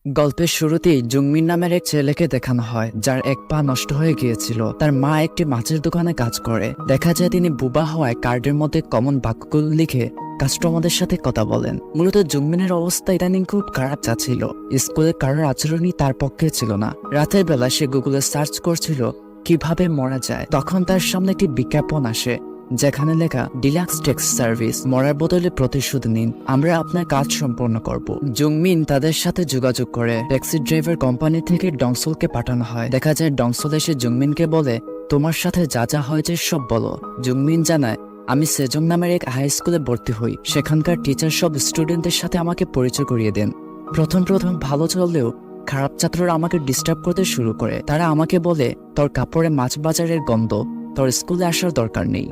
গল্পের শুরুতেই জুংমিন নামের এক ছেলেকে দেখানো হয় যার এক পা নষ্ট হয়ে গিয়েছিল। তার মা একটি মাছের দোকানে কাজ করে। দেখা যায় তিনি বুবা হওয়ায় কার্ডের মধ্যে কমন বাক্যগুলো লিখে কাস্টমারদের সাথে কথা বলেন। মূলত জুংমিনের অবস্থা ইদানিং খুব খারাপ যাচ্ছিল। স্কুলে কারোর আচরণই তার পক্ষে ছিল না। রাতের বেলা সে গুগলে সার্চ করছিল কিভাবে মরা যায়। তখন তার সামনে একটি বিজ্ঞাপন আসে যেখানে লেখা ডিলাক্স ট্যাক্সি সার্ভিস, মরার বদলে প্রতিশোধ নিন, আমরা আপনার কাজ সম্পন্ন করব। জুংমিন তাদের সাথে যোগাযোগ করে। ট্যাক্সি ড্রাইভার কোম্পানি থেকে ডংসলকে পাঠানো হয়। দেখা যায় ডংসল এসে জুংমিনকে বলে, তোমার সাথে যা যা হয়েছে সব বলো। জুংমিন জানায়, আমি সেজং নামের এক হাই স্কুলে ভর্তি হই। সেখানকার টিচার সব স্টুডেন্টদের সাথে আমাকে পরিচয় করিয়ে দেন। প্রথম ভালো চললেও খারাপ ছাত্ররা আমাকে ডিস্টার্ব করতে শুরু করে। তারা আমাকে বলে, তোর কাপড়ে মাছ বাজারের গন্ধ, তোর স্কুলে আসার দরকার নেই।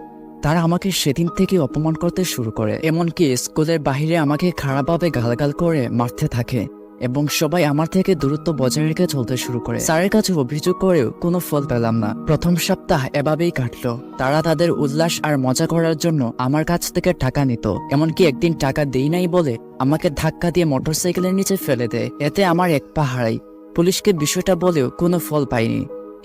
তারা আমাকে সেদিন থেকে অপমান করতে শুরু করে। এমনকি স্কুলের বাহিরে আমাকে খারাপভাবে গালাগাল করে মারতে থাকে এবং সবাই আমার থেকে দূরত্ব বজায় রেখে চলতে শুরু করে। স্যারের কাছে অভিযোগ করেও কোনো ফল পেলাম না। প্রথম সপ্তাহ এভাবেই কাটলো। তারা তাদের উল্লাস আর মজা করার জন্য আমার কাছ থেকে টাকা নিত। এমনকি একদিন টাকা দেই নাই বলে আমাকে ধাক্কা দিয়ে মোটরসাইকেলের নিচে ফেলে দেয়। এতে আমার এক পা হারাই। পুলিশকে বিষয়টা বলেও কোনো ফল পাইনি।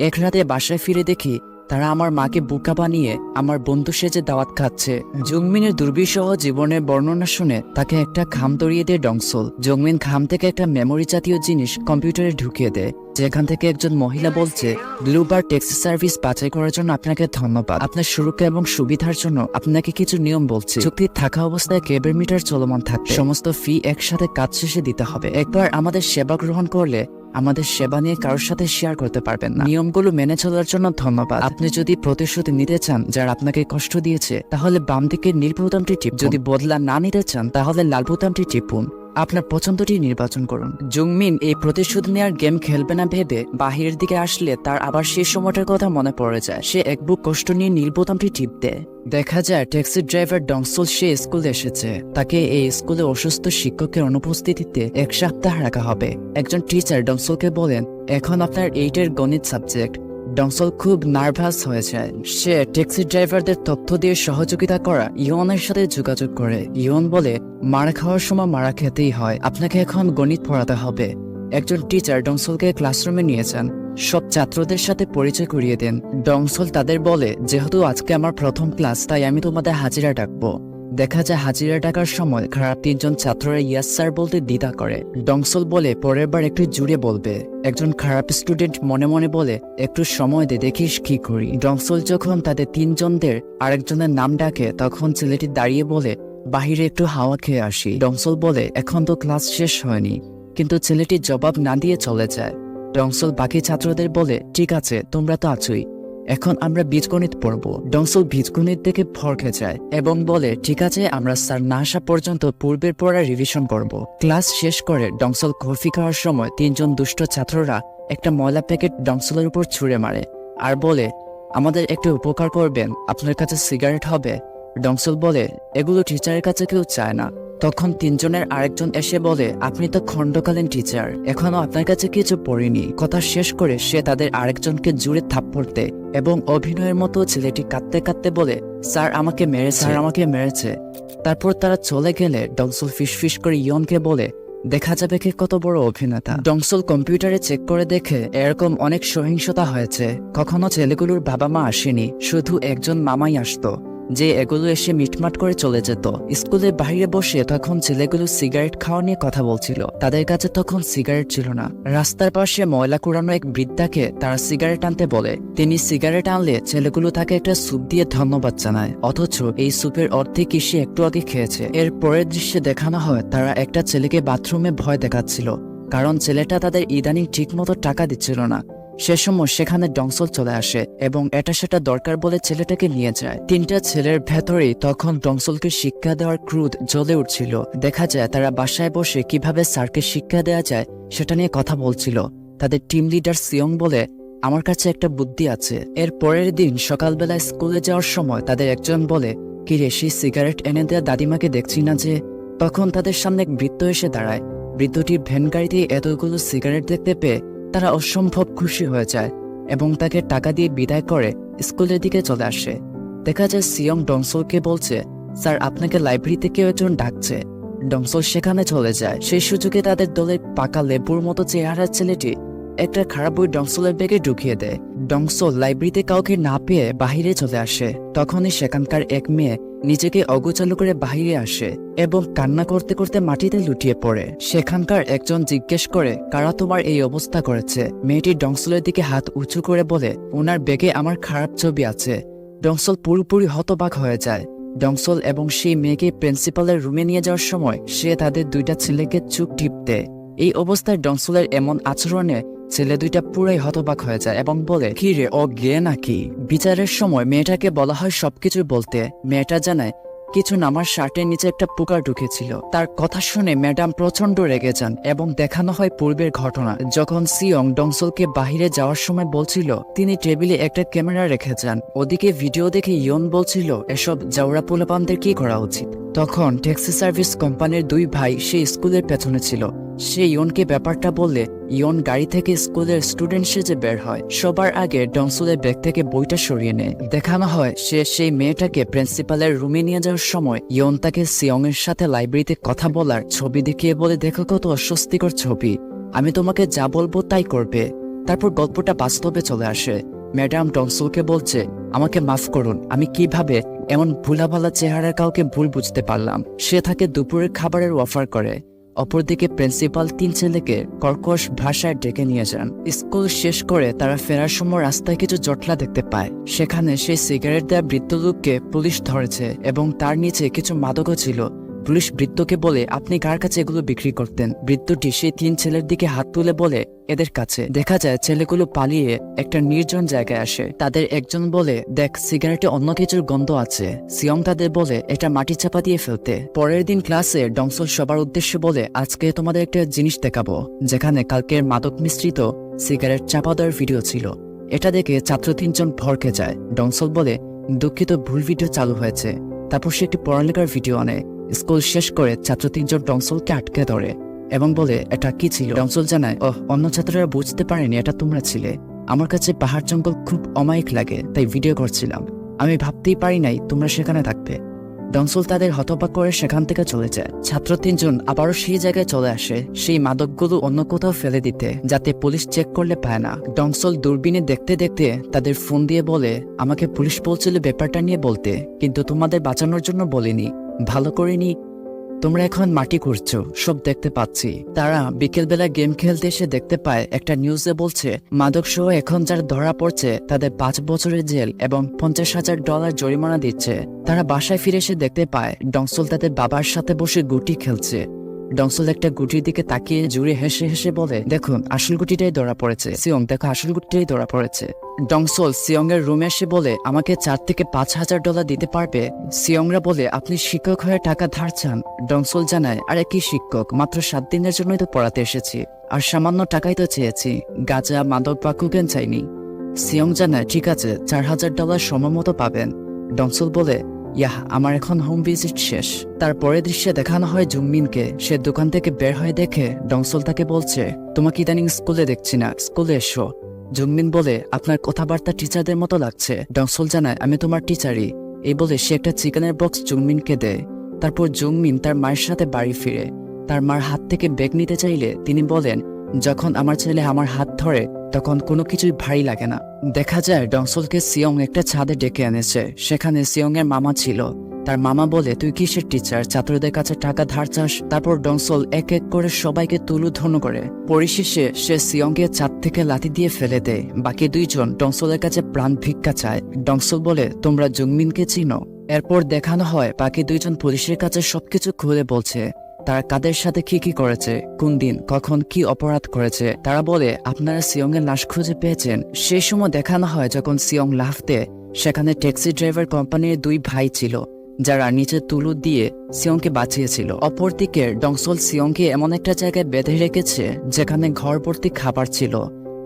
এক রাতে বাসায় ফিরে দেখি তারা আমার মাকে বোকা বানিয়ে আমার বন্ধু সেজে দাওয়াত খাচ্ছে। জুংমিনের দুর্বিষহ জীবনের বর্ণনা শুনে তাকে একটা খাম ধরিয়ে দেয় ডংসল। জুংমিন খাম থেকে একটা মেমোরি জাতীয় জিনিস কম্পিউটারে ঢুকিয়ে দেয়, যেখান থেকে একজন মহিলা বলছে, ব্লুবার ট্যাক্সি সার্ভিস বাছাই করার জন্য আপনাকে ধন্যবাদ। আপনার সুরক্ষা এবং সুবিধার জন্য আপনাকে কিছু নিয়ম বলছি। চুক্তি থাকা অবস্থায় কেবের মিটার চলমান থাকবে। সমস্ত ফি একসাথে কাজ শেষে দিতে হবে। একবার আমাদের সেবা গ্রহণ করলে আমাদের সেবা নিয়ে কারোর সাথে শেয়ার করতে পারবেন না। নিয়মগুলো মেনে চলার জন্য ধন্যবাদ। আপনি যদি প্রতিশোধ নিতে চান যারা আপনাকে কষ্ট দিয়েছে, তাহলে বাম দিকের নীল বোতামটি টিপুন। যদি বদলা না নিতে চান তাহলে লাল বোতামটি টিপুন। আপনার পছন্দটি নির্বাচন করুন। জুংমিন এই প্রতিশোধ নেওয়ার গেম খেলবে না ভেবে বাহিরের দিকে আসলে তার আবার সেই সময়টার কথা মনে পড়ে যায়। সে এক বুক কষ্ট নিয়ে নীল বোতামটি টিপ দেয়। দেখা যায় ট্যাক্সি ড্রাইভার ডংসল সে স্কুলে এসেছে। তাকে এই স্কুলে অসুস্থ শিক্ষকের অনুপস্থিতিতে এক সপ্তাহ রাখা হবে। একজন টিচার ডংসলকে বলেন, এখন আপনার 8 গণিত সাবজেক্ট। ডংসল খুব নার্ভাস হয়ে যায়। সে ট্যাক্সি ড্রাইভারদের তথ্য দিয়ে সহযোগিতা করা ইয়নের সাথে যোগাযোগ করে। ইয়ন বলে, মারা খাওয়ার সময় মারা খেতেই হয়, আপনাকে এখন গণিত পড়াতে হবে। একজন টিচার ডংসলকে ক্লাসরুমে নিয়ে যান। সব ছাত্রদের সাথে পরিচয় করিয়ে দেন। ডংসল তাদের বলে, যেহেতু আজকে আমার প্রথম ক্লাস, তাই আমি তোমাদের হাজিরা ডাকবো। দেখা যায় হাজিরা ডাকার সময় খারাপ 3জন ছাত্ররা ইয়াস স্যার বলতে দ্বিধা করে। ডংসল বলে, পরের বার একটু জুড়ে বলবে। একজন খারাপ স্টুডেন্ট মনে মনে বলে, একটু সময় দে, দেখিস কি করি। ডংসল যখন তাদের 3জনদের আরেকজনের নাম ডাকে, তখন ছেলেটি দাঁড়িয়ে বলে, বাহিরে একটু হাওয়া খেয়ে আসি। ডংসল বলে, এখন তো ক্লাস শেষ হয়নি। কিন্তু ছেলেটি জবাব না দিয়ে চলে যায়। ডংসল বাকি ছাত্রদের বলে, ঠিক আছে, তোমরা তো আছোই, এখন আমরা বীজগণিত পড়ব। ডংসল বীজগণিত দেখে ভড়কে যায় এবং বলে, ঠিক আছে, আমরা স্যার না আসা পর্যন্ত পূর্বের পড়া রিভিশন করব। ক্লাস শেষ করে ডংসল কফি খাওয়ার সময় 3জন দুষ্ট ছাত্ররা একটা ময়লা প্যাকেট ডংসলের উপর ছুঁড়ে মারে আর বলে, আমাদের একটু উপকার করবেন, আপনার কাছে সিগারেট হবে? ডংসল বলে, এগুলো টিচারের কাছে কেউ চায় না। তখন 3জনের আরেকজন এসে বলে, আপনি তো খণ্ডকালীন টিচার, এখনো আপনার কাছে কিছু পড়িনি। কথা শেষ করে সে তাদের আরেকজনকে জুড়ে থাপ্পড় দেয় এবং অভিনয়ের মতো ছেলেটি কাঁদতে কাঁদতে বলে, স্যার আমাকে মেরেছে, স্যার আমাকে মেরেছে। তারপর তারা চলে গেলে ডংসল ফিসফিস করে ইয়নকে বলে, দেখা যাবে কে কত বড় অভিনেতা। ডংসল কম্পিউটারে চেক করে দেখে এরকম অনেক সহিংসতা হয়েছে। কখনো ছেলেগুলোর বাবা মা আসেনি, শুধু একজন মামাই আসতো, যে এগুলো এসে মিটমাট করে চলে যেত। স্কুলের বাইরে বসে তখন ছেলেগুলো সিগারেট খাওয়া নিয়ে কথা বলছিল। তাদের কাছে তখন সিগারেট ছিল না। রাস্তার পাশে ময়লা কুড়ানো এক বৃদ্ধাকে তারা সিগারেট আনতে বলে। তিনি সিগারেট আনলে ছেলেগুলো তাকে একটা স্যুপ দিয়ে ধন্যবাদ জানায়, অথচ এই স্যুপের অর্ধেক সে একটু আগে খেয়েছে। এর পরের দৃশ্যে দেখানো হয় তারা একটা ছেলেকে বাথরুমে ভয় দেখাচ্ছিল, কারণ ছেলেটা তাদের ইদানিং ঠিক মতো টাকা দিচ্ছিল না। সে সময় সেখানে ডংসল চলে আসে এবং এটা সেটা দরকার বলে ছেলেটাকে নিয়ে যায়। 3টা ছেলের ভেতরেই তখন ডংসলকে শিক্ষা দেওয়ার ক্রোধ জ্বলে উঠছিল। দেখা যায় তারা বাসায় বসে কিভাবে স্যারকে শিক্ষা দেওয়া যায় সেটা নিয়ে কথা বলছিল। তাদের টিম লিডার সিয়ং বলে, আমার কাছে একটা বুদ্ধি আছে। এর পরের দিন সকালবেলা স্কুলে যাওয়ার সময় তাদের একজন বলে, কিরে, সেই সিগারেট এনে দেওয়া দাদিমাকে দেখছি না যে? তখন তাদের সামনে এক বৃদ্ধ এসে দাঁড়ায়। বৃদ্ধটির ভ্যান গাড়িতে এতগুলো সিগারেট দেখতে পেয়ে তারা অসম্ভব খুশি হয়ে যায় এবং তাকে টাকা দিয়ে বিদায় করে স্কুলের দিকে চলে আসে। দেখা যায় সিয়ং ডংসলকে বলছে, স্যার আপনাকে লাইব্রেরিতে কেউ একজন ডাকছে। ডংসল সেখানে চলে যায়। সেই সুযোগে তাদের দলের পাকা লেবুর মতো চেহারার ছেলেটি একটা খারাপ বই ডংসলের ব্যাগে ঢুকিয়ে দেয়। ডংসল লাইব্রেরিতে কাউকে না পেয়ে বাহিরে চলে আসে। তখনই সেখানকার এক মেয়ে নিজেকে অগোছালো করে বাহিরে আসে এবং কান্না করতে করতে মাটিতে লুটিয়ে পড়ে। সেখানকার একজন জিজ্ঞেস করে, কারা তোমার এই অবস্থা করেছে? মেয়েটি ডংসলের দিকে হাত উঁচু করে বলে, ওনার ব্যাগে আমার খারাপ ছবি আছে। ডংসল পুরোপুরি হতবাক হয়ে যায়। ডংসল এবং সেই মেয়েকে প্রিন্সিপালের রুমে নিয়ে যাওয়ার সময় সে তাদের দুইটা ছেলেকে চুপ টিপ দেয়। এই অবস্থায় ডংসলের এমন আচরণে ছেলে দুইটা পুরাই হতবাক হয়ে যায় এবং বলে, কি রে, ও গে নাকি? বিচারের সময় মেয়েটাকে বলা হয় সবকিছু বলতে। মেয়েটা জানায়, কিছু না, আমার শার্টের নিচে একটা পোকা ঢুকেছিল। তার কথা শুনে ম্যাডাম প্রচন্ড রেগে যান এবং দেখানো হয় পূর্বের ঘটনা। যখন সিয়ং ডংসলকে বাহিরে যাওয়ার সময় বলছিল, তিনি টেবিলে একটা ক্যামেরা রেখে যান। ওদিকে ভিডিও দেখে ইয়ন বলছিল, এসব জাউরা পোলাপানদের কি করা উচিত। তখন ট্যাক্সি সার্ভিস কোম্পানির দুই ভাই সেই স্কুলের পেছনে ছিল। সে ইয়নকে ব্যাপারটা বললে ইয়ন গাড়ি থেকে স্কুলের স্টুডেন্ট সেজে বের হয়। সবার আগে ডংসলের ব্যাগ থেকে বইটা সরিয়ে নেয়। দেখানো হয় সে সেই মেয়েটাকে প্রিন্সিপালের রুমে নিয়ে যাওয়ার সময় ইয়ন তাকে সিয়ং এর সাথে লাইব্রেরিতে কথা বলার ছবি দেখিয়ে বলে, দেখো কত অস্বস্তিকর ছবি, আমি তোমাকে যা বলবো তাই করবে। তারপর গল্পটা বাস্তবে চলে আসে। ম্যাডাম ডংসলকে বলছে, আমাকে মাফ করুন, আমি কিভাবে এমন ভুলাভালা চেহারার কাউকে ভুল বুঝতে পারলাম। সে তাকে দুপুরের খাবারের অফার করে। অপরদিকে প্রিন্সিপাল তিন ছেলেকে কর্কশ ভাষায় ডেকে নিয়ে যান। স্কুল শেষ করে তারা ফেরার সময় রাস্তায় কিছু জটলা দেখতে পায়। সেখানে সেই সিগারেট দেওয়া বৃদ্ধ লোককে পুলিশ ধরেছে এবং তার নিচে কিছু মাদকও ছিল। পুলিশ বৃদ্ধকে বলে, আপনি কার কাছে এগুলো বিক্রি করতেন? বৃদ্ধটি সেই তিন ছেলের দিকে হাত তুলে বলে, এদের কাছে। দেখা যায় ছেলেগুলো পালিয়ে একটা নির্জন জায়গায় আসে। তাদের একজন বলে, দেখ, সিগারেটে অন্য কিছুর গন্ধ আছে। সিয়ং তাদের বলে, এটা মাটি চাপা দিয়ে ফেলতে। পরের দিন ক্লাসে ডংসল সবার উদ্দেশ্যে বলে, আজকে তোমাদের একটা জিনিস দেখাবো, যেখানে কালকের মাদক মিশ্রিত সিগারেট চাপা দেওয়ার ভিডিও ছিল। এটা দেখে ছাত্র তিনজন ভরকে যায়। ডংসল বলে, দুঃখিত, ভুল ভিডিও চালু হয়েছে। তারপর সে একটি পড়ালেখার ভিডিও আনে। স্কুল শেষ করে ছাত্র তিনজন ডংসলকে আটকে ধরে এবং বলে, এটা কি ছিল? ডংসল জানায়, অন্য ছাত্ররা বুঝতে পারেনি এটা তোমরা ছিলে। আমার কাছে পাহাড় জঙ্গল খুব অমায়িক লাগে, তাই ভিডিও করছিলাম। আমি ভাবতেই পারি নাই তোমরা সেখানে থাকবে। ডংসল তাদের হতবাক করে সেখান থেকে চলে যায়। ছাত্র তিনজন আবারও সেই জায়গায় চলে আসে, সেই মাদকগুলো অন্য কোথাও ফেলে দিতে, যাতে পুলিশ চেক করলে পায় না। ডংসল দূরবীনে দেখতে দেখতে তাদের ফোন দিয়ে বলে, আমাকে পুলিশ বলছিল ব্যাপারটা নিয়ে বলতে, কিন্তু তোমাদের বাঁচানোর জন্য বলিনি। ভালো করিনি, তোমরা এখন মাটি করছো, সব দেখতে পাচ্ছি। তারা বিকেলবেলা গেম খেলতে এসে দেখতে পায় একটা নিউজে বলছে, মাদক সহ এখন যারা ধরা পড়ছে তাদের 5 বছরের জেল এবং $50,000 জরিমানা দিচ্ছে। তারা বাসায় ফিরে এসে দেখতে পায় ডংসল তাদের বাবার সাথে বসে গুটি খেলছে। ডংসল একটা গুটির দিকে তাকিয়ে জুড়ে হেসে হেসে বলে, দেখুন, আসল গুটিটাই ধরা পড়েছে। সিয়ং, দেখো, আসল গুটিটাই ধরা পড়েছে। ডংসল সিয়ং এর রুমে এসে বলে, আমাকে $4 থেকে $5,000 দিতে পারবে? সিয়ংরা বলে, আপনি শিক্ষক হয়ে টাকা ধার চান? ডংসল জানায়, আরে কি শিক্ষক, মাত্র 7 দিনের জন্যই তো পড়াতে এসেছি, আর সামান্য টাকাই তো চেয়েছি, গাঁজা মাদক বা কোকেন চাইনি। সিয়ং জানায়, ঠিক আছে, $4,000 সময় মতো পাবেন। ডংসল বলে, আমার এখন হোম ভিজিট শেষ। তারপরে দৃশ্যে দেখানো হয় জুংমিনকে। সে দোকান থেকে বের হয়ে দেখে ডংসল তাকে বলছে, তোমাকে ইদানিং স্কুলে দেখছি না, স্কুলে এসো। জুংমিন বলে, আপনার কথাবার্তা টিচারদের মতো লাগছে। ডংসল জানায়, আমি তোমার টিচারই। এই বলে সে একটা চিকেনের বক্স জুংমিনকে দেয়। তারপর জুংমিন তার মায়ের সাথে বাড়ি ফিরে। তার মার হাত থেকে ব্যাগ নিতে চাইলে তিনি বলেন, যখন আমার ছেলে আমার হাত ধরে তখন কোনো কিছুই ভারী লাগে না। দেখা যায় ডংসলকে সিয়ং একটা ছাদে ডেকে এনেছে। সেখানে সিয়ং এর মামা ছিল। তার মামা বলে, তুই কিসের টিচার, ছাত্রদের কাছে টাকা ধার চাস? তারপর ডংসল এক এক করে সবাইকে তুলুধন্য করে। পরিশেষে সে সিয়ংকে ছাদ থেকে লাথি দিয়ে ফেলে দেয়। বাকি দুইজন ডংসলের কাছে প্রাণ ভিক্ষা চায়। ডংসল বলে, তোমরা জুংমিনকে চিনো? এরপর দেখানো হয় বাকি দুইজন পুলিশের কাছে সবকিছু খুলে বলছে, তারা কাদের সাথে কি করেছে, কোন দিন কখন কি অপরাধ করেছে। তারা বলে, আপনারা সিয়ং এর লাশ খুঁজে পেয়েছেন। সেই সময় দেখানো হয় যখন সিয়ং লাফতে, সেখানে ট্যাক্সি ড্রাইভার কোম্পানির 2 ভাই ছিল, যারা নিচে তুলু দিয়ে সিয়ংকে বাঁচিয়েছিল। অপরদিকে ডংসল সিয়ংকে এমন একটা জায়গায় বেঁধে রেখেছে যেখানে ঘর ভর্তি খাবার ছিল।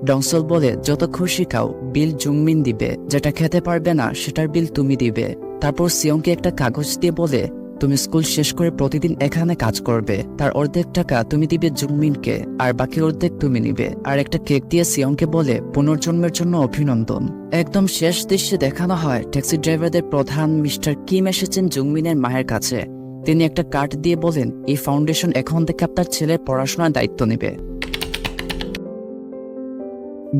ডংসল বলে, যত খুশি খাও, বিল জুংমিন দিবে, যেটা খেতে পারবে না সেটার বিল তুমি দিবে। তারপর সিয়ংকে একটা কাগজ দিয়ে বলে, তুমি স্কুল শেষ করে প্রতিদিন এখানে কাজ করবে, তার অর্ধেক টাকা তুমি দিবে জুংমিনকে, আর বাকি অর্ধেক তুমি নিবে। আর একটা কেক দিয়ে সিয়ংকে বলে, পুনর্জন্মের জন্য অভিনন্দন। একদম শেষ দৃশ্যে দেখানো হয় ট্যাক্সি ড্রাইভারদের প্রধান মিস্টার কিম এসেছেন জুংমিনের মায়ের কাছে। তিনি একটা কার্ড দিয়ে বলেন এই ফাউন্ডেশন এখন থেকে আপনার ছেলের পড়াশোনার দায়িত্ব নেবে।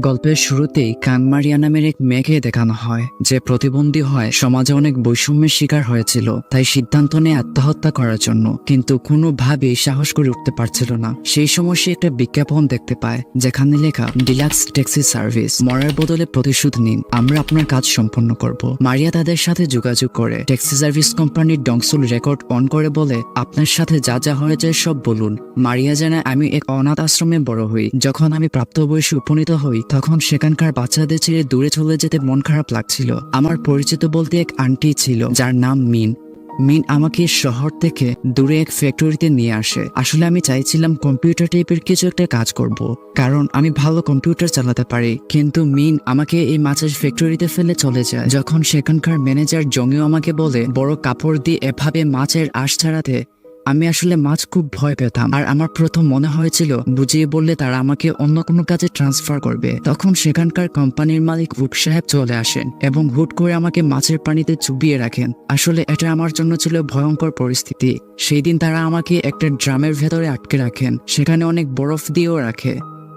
গল্পের শুরুতেই কানমারিয়া নামের এক মেয়েকে দেখানো হয় যে প্রতিবন্ধী হয়, সমাজে অনেক বৈষম্যের শিকার হয়েছিল, তাই সিদ্ধান্ত নেয় আত্মহত্যা করার জন্য, কিন্তু কোনোভাবেই সাহস করে উঠতে পারছিল না। সেই সময় সে একটা বিজ্ঞাপন দেখতে পায় যেখানে লেখা ডিলাক্স ট্যাক্সি সার্ভিস, মরার বদলে প্রতিশোধ নিন, আমরা আপনার কাজ সম্পন্ন করব। মারিয়া তাদের সাথে যোগাযোগ করে ট্যাক্সি সার্ভিস কোম্পানির ডংসুল রেকর্ড অন করে বলে আপনার সাথে যা যা হয়েছে সব বলুন। মারিয়া জানায় আমি এক অনাথ আশ্রমে বড় হই, যখন আমি প্রাপ্তবয়সে উপনীত হই তখন সেখানকার বাচ্চাদের ছেড়ে দূরে চলে যেতে মন খারাপ লাগছিল। আমার পরিচিত বলতে এক আন্টি ছিল যার নাম মিন আমাকে শহর থেকে দূরে এক ফ্যাক্টরিতে নিয়ে আসে। আসলে আমি চাইছিলাম কম্পিউটার টাইপের কিছু একটা কাজ করব, কারণ আমি ভালো কম্পিউটার চালাতে পারি, কিন্তু মিন আমাকে এই মাছের ফ্যাক্টরিতে ফেলে চলে যায়। যখন সেখানকার ম্যানেজার জমিও আমাকে বলে বড় কাপড় দিয়ে এভাবে মাছের আঁশ ছাড়াতে, আমি আসলে মাছ খুব ভয় পেতাম, আর আমার প্রথম মনে হয়েছিল বুঝিয়ে বললে তারা আমাকে অন্য কোনো কাজে ট্রান্সফার করবে। তখন সেখানকার কোম্পানির মালিক উক সাহেব চলে আসেন এবং হুট করে আমাকে মাছের পানিতে চুবিয়ে রাখেন। আসলে এটা আমার জন্য ছিল ভয়ঙ্কর পরিস্থিতি। সেই দিন তারা আমাকে একটা ড্রামের ভেতরে আটকে রাখেন, সেখানে অনেক বরফ দিয়েও রাখে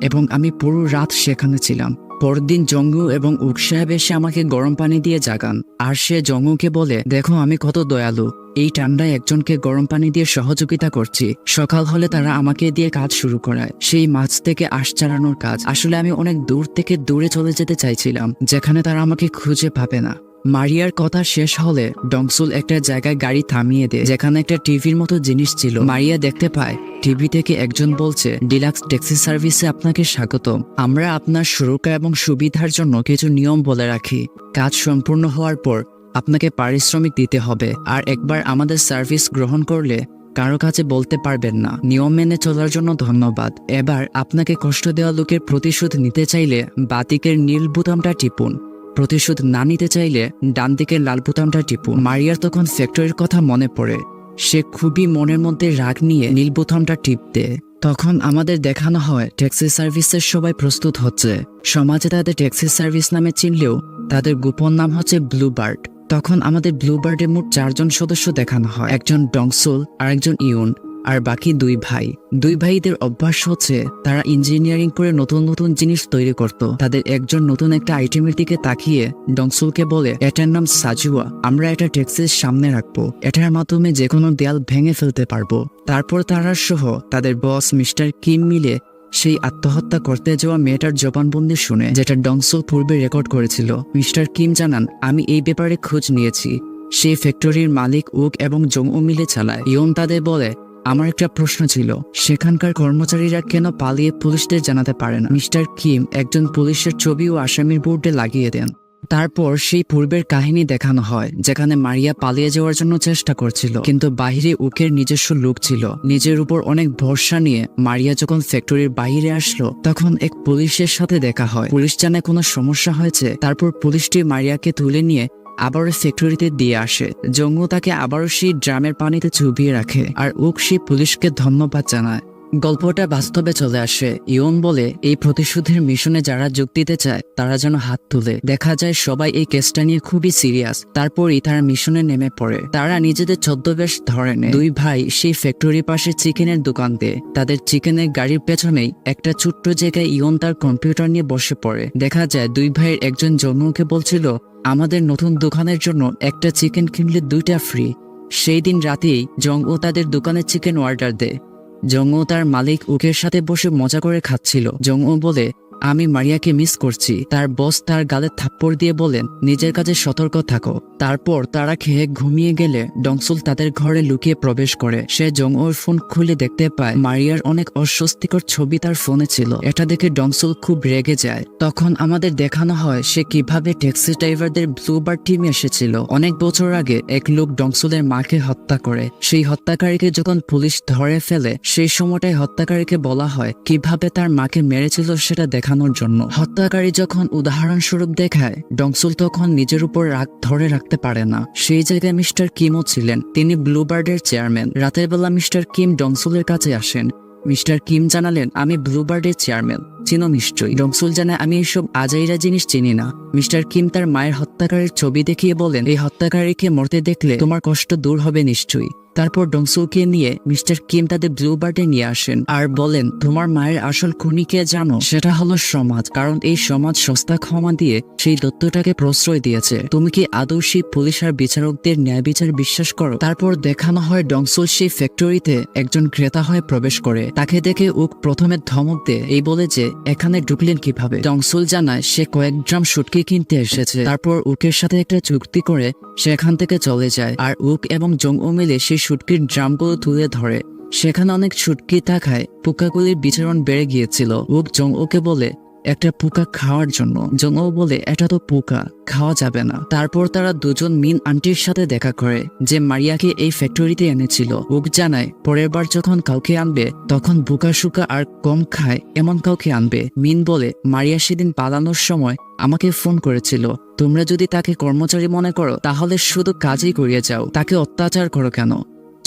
এবং আমি পুরো রাত সেখানে ছিলাম। পরদিন জঙ্গু এবং উক সাহেব এসে আমাকে গরম পানি দিয়ে জাগান, আর সে জঙ্গুকে বলে দেখো আমি কত দয়ালু, এই ঠান্ডায় একজনকে গরম পানি দিয়ে সহযোগিতা করছি। সকাল হলে তারা আমাকে দিয়ে কাজ শুরু করায়, সেই মাছ থেকে আঁশ ছাড়ানোর কাজ। আসলে আমি অনেক দূর থেকে দূরে চলে যেতে চাইছিলাম, যেখানে তারা আমাকে খুঁজে পাবে না। মারিয়ার কথা শেষ হলে ডংসুল একটা জায়গায় গাড়ি থামিয়ে দেয় যেখানে একটা টিভির মতো জিনিস ছিল। মারিয়া দেখতে পায় টিভি থেকে একজন বলছে ডিলাক্স ট্যাক্সি সার্ভিসে আপনাকে স্বাগতম, আমরা আপনার সুরক্ষা এবং সুবিধার জন্য কিছু নিয়ম বলে রাখি। কাজ সম্পূর্ণ হওয়ার পর আপনাকে পারিশ্রমিক দিতে হবে, আর একবার আমাদের সার্ভিস গ্রহণ করলে কারো কাছে বলতে পারবেন না। নিয়ম মেনে চলার জন্য ধন্যবাদ। এবার আপনাকে কষ্ট দেওয়া লোকের প্রতিশোধ নিতে চাইলে বাতিকের নীল বোতামটা টিপুন, প্রতিশোধ না নিতে চাইলে ডান দিকের লাল বোতামটা টিপুন। মারিয়ার তখন ফ্যাক্টরির কথা মনে পড়ে, সে খুবই মনের মধ্যে রাগ নিয়ে নীল বোতামটা টিপতে। তখন আমাদের দেখানো হয় ট্যাক্সি সার্ভিসের সবাই প্রস্তুত হচ্ছে। সমাজে তাদের ট্যাক্সি সার্ভিস নামে চিনলেও তাদের গোপন নাম হচ্ছে ব্লুবার্ড। তখন আমাদের ব্লুবার্ডে মোট 4 জন সদস্য দেখানো হয়, একজন ডংসুল, আরেকজন ইউন, আর বাকি 2 ভাই। 2 ভাইদের অভ্যাস হচ্ছে তারা ইঞ্জিনিয়ারিং করে নতুন নতুন জিনিস তৈরি করত। তাদের একজন নতুন একটা আইটেমের দিকে তাকিয়ে ডংসুলকে বলে এটার নাম সাজুয়া, আমরা এটা ট্যাক্সির সামনে রাখবো, এটার মাধ্যমে যে কোনো দেয়াল ভেঙে ফেলতে পারবো। তারপর তারা সহ তাদের বস মিস্টার কিম মিলে সেই আত্মহত্যা করতে যাওয়া মেয়েটার জবানবন্দি শুনে, যেটা ডংসুল পূর্বে রেকর্ড করেছিল। মিস্টার কিম জানান আমি এই ব্যাপারে খোঁজ নিয়েছি, সেই ফ্যাক্টরির মালিক উক এবং জংউ মিলে চালায়। ইয়ন তাদের বলে আমার একটা প্রশ্ন ছিল, সেখানকার কর্মচারীরা কেন পালিয়ে পুলিশদের জানাতে পারে না? মিস্টার কিম একজন পুলিশের ছবি ও আসামির বোর্ডে লাগিয়ে দেন। তারপর সেই পূর্বের কাহিনী দেখানো হয় যেখানে মারিয়া পালিয়ে যাওয়ার জন্য চেষ্টা করছিল, কিন্তু বাহিরে উকের নিজস্ব লোক ছিল। নিজের উপর অনেক ভরসা নিয়ে মারিয়া যখন ফ্যাক্টরির বাইরে আসলো তখন এক পুলিশের সাথে দেখা হয়। পুলিশ জানে কোনো সমস্যা হয়েছে। তারপর পুলিশটি মারিয়াকে তুলে নিয়ে আবারও ফ্যাক্টরিতে দিয়ে আসে। জঙ্গু তাকে আবারও সেই ড্রামের পানিতে চুবিয়ে রাখে, আর উক সেই পুলিশকে ধন্যবাদ জানায়। গল্পটা বাস্তবে চলে আসে। ইয়ন বলে এই প্রতিশোধের মিশনে যারা যোগ দিতে চায় তারা যেন হাত তুলে। দেখা যায় সবাই এই কেসটা নিয়ে খুবই সিরিয়াস। তারপরই তারা মিশনে নেমে পড়ে। তারা নিজেদের ছদ্মবেশ ধরে নেয়। 2 ভাই সেই ফ্যাক্টরির পাশে চিকেনের দোকান দেয়। তাদের চিকেনের গাড়ির পেছনেই একটা ছোট্ট জায়গায় ইয়ন তার কম্পিউটার নিয়ে বসে পড়ে। দেখা যায় 2 ভাইয়ের একজন জন্মকে বলছিল আমাদের নতুন দোকানের জন্য একটা চিকেন কিনলে 2টা ফ্রি। সেই দিন রাতেই জংও তাদের দোকানের চিকেন অর্ডার দেয়। জংও তার মালিক উকের সাথে বসে মজা করে খাচ্ছিল। জংও বলে আমি মারিয়াকে মিস করছি। তার বস তার গালে থাপ্পড় দিয়ে বলেন নিজের কাছে সতর্ক থাকো। তারপর তারা খেয়ে ঘুমিয়ে গেলে ডংসুল তাদের ঘরে লুকিয়ে প্রবেশ করে। সে জংওর ফোন খুলে দেখতে পায় মারিয়ার অনেক অস্বস্তিকর ছবি তার ফোনে ছিল। এটা দেখে ডংসুল খুব রেগে যায়। তখন আমাদের দেখানো হয় সে কিভাবে ট্যাক্সি ড্রাইভারদের ব্লুবার্ড টিমে এসেছিল। অনেক বছর আগে এক লোক ডংসুলের মাকে হত্যা করে। সেই হত্যাকারীকে যখন পুলিশ ধরে ফেলে সেই সময়টাই হত্যাকারীকে বলা হয় কিভাবে তার মাকে মেরেছিল সেটা দেখানোর জন্য। হত্যাকারী যখন উদাহরণস্বরূপ দেখায় ডংসুল তখন নিজের উপর রাগ ধরে রাখতে পারে না। সেই জায়গায় মিস্টার কিমও ছিলেন। তিনি ব্লুবার্ডের চেয়ারম্যান। রাতের বেলা মিস্টার কিম ডংসুলের কাছে আসেন। মিস্টার কিম জানালেন আমি ব্লুবার্ডের চেয়ারম্যান, চিনো নিশ্চয়ই। ডংসুল জানায় আমি এইসব আজাইরা জিনিস চিনি না। মিস্টার কিম তার মায়ের হত্যাকারীর ছবি দেখিয়ে বলেন এই হত্যাকারীকে মরতে দেখলে তোমার কষ্ট দূর হবে নিশ্চয়ই। তারপর ডংসুলকে নিয়ে মিস্টার কিম তাদের ব্লু বার্ডে নিয়ে আসেন আর বলেন তোমার মায়ের আসল খুনিকে জানো, সেটা হলো সমাজ, কারণ এই সমাজ সস্তা ক্ষমা দিয়ে সেই দত্তটাকে প্রশ্রয় দিয়েছে। তুমি কি আদৌ সেই পুলিশ আর বিচারকদের ন্যায় বিচার বিশ্বাস করো? তারপর দেখানো হয় ডংসুল সেই ফ্যাক্টরিতে একজন ক্রেতা হয়ে প্রবেশ করে। তাকে দেখে উক প্রথমে ধমক দেয়, এই বলে যে এখানে ঢুকলেন কিভাবে। ডংসুল জানায় সে কয়েক ড্রাম শুটকি কিনতে এসেছে। তারপর উকের সাথে একটা চুক্তি করে সেখান থেকে চলে যায় আর উক এবং জংউ মিলে সেই শুটকির ড্রামগুলো তুলে ধরে। সেখানে অনেক শুটকি থাকায় পোকাগুলির বিচরণ বেড়ে গিয়েছিল। উক জংউকে বলে একটা পোকা খাওয়ার জন্য। জংউ বলে এটা তো পোকা, খাওয়া যাবে না। তারপর তারা দুজন মিন আন্টির সাথে দেখা করে যে মারিয়াকে এই ফ্যাক্টরিতে এনেছিল। উক জানায় পরের বার যখন কাউকে আনবে তখন বোকা শুকা আর কম খায় এমন কাউকে আনবে। মিন বলে মারিয়া সেদিন পালানোর সময় আমাকে ফোন করেছিল, তোমরা যদি তাকে কর্মচারী মনে করো তাহলে শুধু কাজই করিয়ে যাও, তাকে অত্যাচার করো কেন?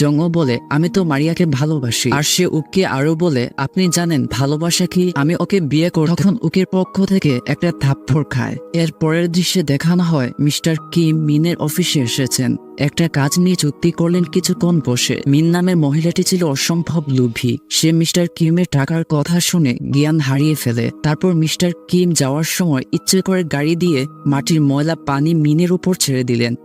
জংও বলে আমি তো মারিয়াকে ভালোবাসি। আর সে উককে আরো বলে আপনি জানেন ভালোবাসা কি, আমি ওকে বিয়ে করব। তখন উকের পক্ষ থেকে একটা থাপ্পড় খায়। এর পরের দৃশ্যে দেখানো হয় মিস্টার কিম মিনের অফিসে এসেছেন। একটা কাজ নিয়ে চুক্তি করলেন কিছুক্ষণ বসে। মিন নামের মহিলাটি ছিল অসম্ভব লোভী। সে মিস্টার কিমের টাকার কথা শুনে জ্ঞান হারিয়ে ফেলে। তারপর মিস্টার কিম যাওয়ার সময় ইচ্ছে করে গাড়ি দিয়ে মাটির ময়লা পানি মিনের উপর ছেড়ে দিলেন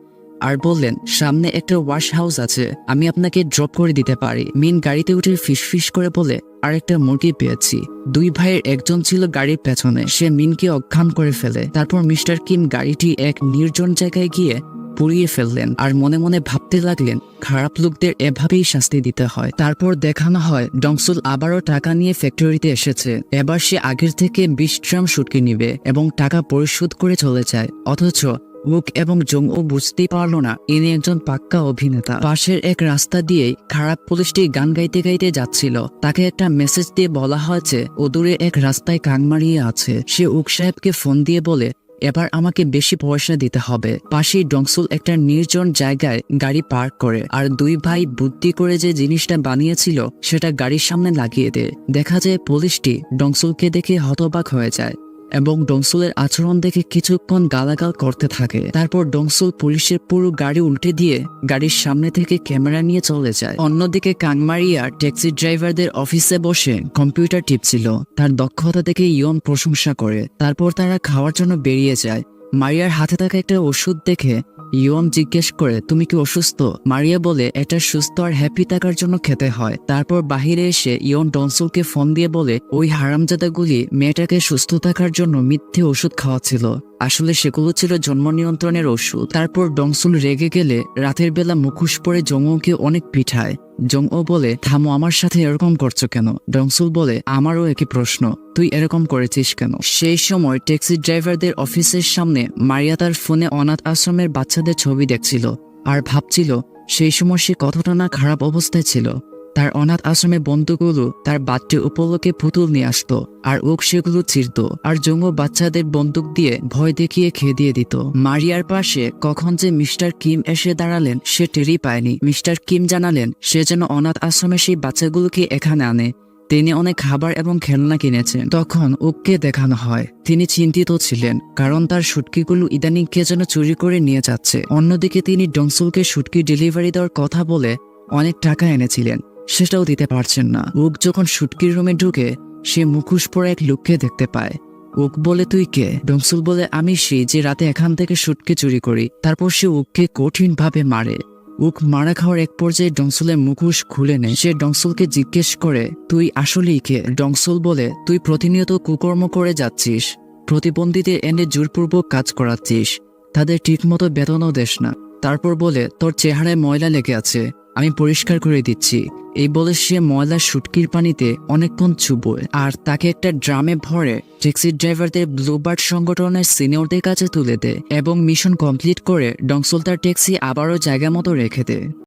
আর বললেন সামনে একটা ওয়াশ হাউস আছে, আমি আপনাকে ড্রপ করে দিতে পারি। মিন গাড়িতে উঠে ফিসফিস করে বলে আর একটা মুরগি পেয়েছি। দুই ভাইয়ের একজন ছিল গাড়ির পেছনে, সে মিনকে অজ্ঞান করে ফেলে। তারপর মিস্টার কিম গাড়িটি এক নির্জন জায়গায় গিয়ে পুড়িয়ে ফেললেন আর মনে মনে ভাবতে লাগলেন খারাপ লোকদের এভাবেই শাস্তি দিতে হয়। তারপর দেখানো হয় ডংসুল আবারও টাকা নিয়ে ফ্যাক্টরিতে এসেছে। এবার সে আগের থেকে 20 ড্রাম শুটকি নিবে এবং টাকা পরিশোধ করে চলে যায়। অথচ উক এবং জংউ বুঝতেই পারল না ইনি একজন পাক্কা অভিনেতা। পাশের এক রাস্তা দিয়েই খারাপ পুলিশটি গান গাইতে গাইতে যাচ্ছিল। তাকে একটা মেসেজ দিয়ে বলা হয়েছে ও দূরে এক রাস্তায় কাং মারিয়ে আছে। সে উক সাহেবকে ফোন দিয়ে বলে এবার আমাকে বেশি পয়সা দিতে হবে। পাশেই ডংসুল একটা নির্জন জায়গায় গাড়ি পার্ক করে আর দুই ভাই বুদ্ধি করে যে জিনিসটা বানিয়েছিল সেটা গাড়ির সামনে লাগিয়ে দেয়। দেখা যায় পুলিশটি ডংসুলকে দেখে হতবাক হয়ে যায় এবং ডংসুলের আচরণ দেখে কিছুক্ষণ গালাগাল করতে থাকে। তারপর ডংসুল পুলিশের পুরো গাড়ি উল্টে দিয়ে গাড়ির সামনে থেকে ক্যামেরা নিয়ে চলে যায়। অন্যদিকে কাংমারিয়া ট্যাক্সি ড্রাইভারদের অফিসে বসে কম্পিউটার টিপছিল। তার দক্ষতা দেখে ইয়ন প্রশংসা করে। তারপর তারা খাওয়ার জন্য বেরিয়ে যায়। মারিয়ার হাতে থাকা একটা ওষুধ দেখে ইয়ন জিজ্ঞেস করে তুমি কি অসুস্থ? মারিয়া বলে এটা সুস্থ আর হ্যাপি থাকার জন্য খেতে হয়। তারপর বাহিরে এসে ইয়ন ডংসুলকে ফোন দিয়ে বলে ওই হারামজাদাগুলি মেয়েটাকে সুস্থ থাকার জন্য মিথ্যে ওষুধ খাওয়াচ্ছিল, আসলে সেগুলো ছিল জন্ম নিয়ন্ত্রণের ওষুধ। তারপর ডংসুল রেগে গেলে রাতের বেলা মুখোশ পরে জংউকে অনেক পিঠায়। জংউ বলে থামো, আমার সাথে এরকম করছো কেন? ডংসুল বলে আমারও একই প্রশ্ন, তুই এরকম করেছিস কেন? সেই সময় ট্যাক্সি ড্রাইভারদের অফিসের সামনে মারিয়া তার ফোনে অনাথ আশ্রমের বাচ্চাদের ছবি দেখছিল আর ভাবছিল সেই সময় সে কতটা না খারাপ অবস্থায় ছিল। তার অনাথ আশ্রমে বন্ধুগুলো তার বাচ্চা উপলক্ষে পুতুল নিয়ে আসতো আর ওক সেগুলো চিরত আর জংউ বাচ্চাদের বন্দুক দিয়ে ভয় দেখিয়ে খেদিয়ে দিত। মারিয়ার পাশে কখন যে মিস্টার কিম এসে দাঁড়ালেন সে টেরই পায়নি। মিস্টার কিম জানালেন সে যেন অনাথ আশ্রমে সেই বাচ্চাগুলোকে এখানে আনে। তিনি অনেক খাবার এবং খেলনা কিনেছেন। তখন উককে দেখানো হয় তিনি চিন্তিত ছিলেন কারণ তার শুটকিগুলো ইদানিং কে যেন চুরি করে নিয়ে যাচ্ছে। অন্যদিকে তিনি ডংসুলকে শুটকি ডেলিভারি দেওয়ার কথা বলে অনেক টাকা এনেছিলেন, সেটাও দিতে পারছেন না। উক যখন শুটকির রুমে ঢুকে সে মুখোশ পরে এক লোককে দেখতে পায়। উক বলে তুই কে? ডংসুল বলে আমি সেই যে রাতে এখান থেকে শুটকি চুরি করি। তারপর সে উককে কঠিন ভাবে মারে। উক মারা খাওয়ার এক পর্যায়ে ডংসুলের মুখোশ খুলে নেয়। সে ডংসুলকে জিজ্ঞেস করে তুই আসলেই কে? ডংসুল বলে তুই প্রতিনিয়ত কুকর্ম করে যাচ্ছিস, প্রতিবন্ধীদের এনে জোরপূর্বক কাজ করাচ্ছিস, তাদের ঠিকমতো বেতনও দেস না। তারপর বলে তোর চেহারায় ময়লা লেগে আছে, আমি পরিষ্কার করে দিচ্ছি। এই বলে সে ময়লা শুটকির পানিতে অনেকক্ষণ চুবোয় আর তাকে একটা ড্রামে ভরে ট্যাক্সি ড্রাইভারদের ব্লুবার্ড সংগঠনের সিনিয়রদের কাছে তুলে দেয় এবং মিশন কমপ্লিট করে ডংসুল তার ট্যাক্সি আবারও জায়গা মতো রেখে দেয়।